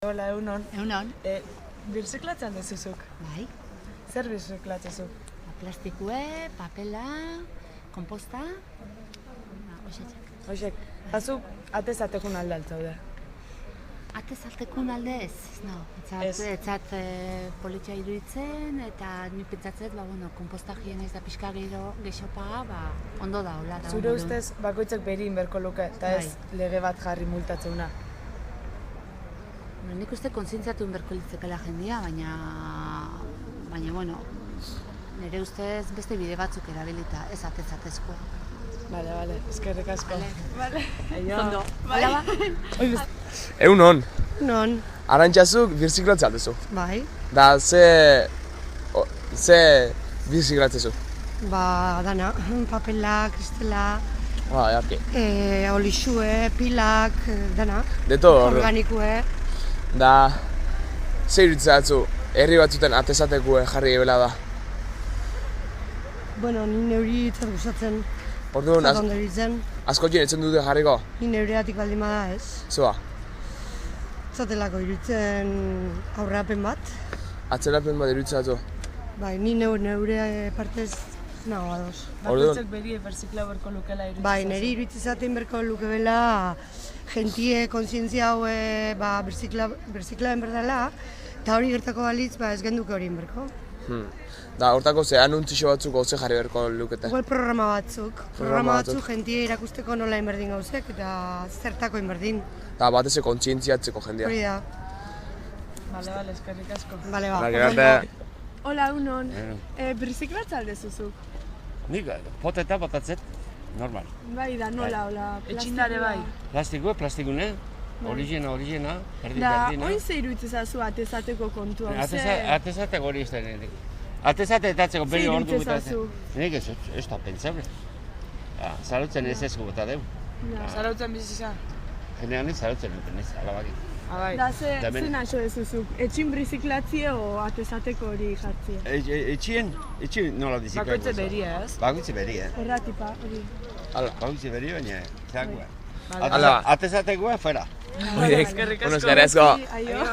Hola, egunon. Egunon. Birziklatzen dezuzuk? Bai. Zer birziklatzen? Plastikue, papela, komposta, hoxetxak. Hoxek, azuk atez-atekun alde altzaude. Atez-altekun alde ez, no. Etzat politxa iruditzen, eta ni pentsatzet, komposta hienez da pixka geixopa, ondo da, hola da. Zure ustez, bakoitzek berin berko luke, eta ez lege bat jarri multatzeuna. Nik uste kontzientzatu berko litzekela jendia, baina, nire ustez beste bide batzuk erabilita, ez atez-atezkoa. Bale, eskerrik asko. Bale. Ondo. Hala ba? Egunon. Non, Arantxazuk birziklatzea aldezu. bai, Da, ze birziklatzezu? dana, papela, kristela, Jarki. olixue, pilak, dana, De todo, organikue. Da, ze iruditzatzu, herri batzuten atezatekue jarri ebela da. Bueno, ni neuri itzat gustatzen, Orduan, itzat ondo iruditzen, asko etzen dute jarriko? ni neureatik baldin bada ez. Zua, Itzatelako iruditzen aurrapen bat, atzerapen bat iruditzatzu. bai, ni neure partez nago ados. Bakoitzek beri berzikla berko lukela iruditzen. Bai, niri iruditzaten berko luke bela, jentie kontzientzia hau berzikla berdala, eta hori gertako balitz, ez genduke hori berko. Da, hortako ze anuntzio batzuk ze jarri berko lukete. Igual programa batzuk. Programa Programa batzuk. batzuk jentie irakusteko nola inberdin gauzek eta zertako inberdin. Da, batez kontzientziatzeko jendia. Hori da. Bale, eskerrik asko. Bale, ba. Arte. Hola, egunon. Birziklatza aldezuzuk? Nik poteta botatzet, normal. Bai da, nola, hola, Etxindare bai. Plastikune, origina, berdin, Da, berdina. oin ze iruditzazu atezateko kontua, Atezate gori ez da nirenik. Atezate etatzeko Ze beri ordu iruditzazu? Nik ez da pentsable. Zarutzen ez ez gota deu. Zarautzen bizizan? Jenean ez zarutzen duten ez, alabaki. Bai. Da, ze Da hemen- naixo dezuzuk? Etxin birziklatzie o atezateko hori jartzie? Etxien nola diziko. Bakoitze beria, ez? Bakoitze beri, Erratipa, hori. Bakoitze beri, baina zeakoa. Hala. Atezatekoa, fuera. Eskerrik asko. Aio.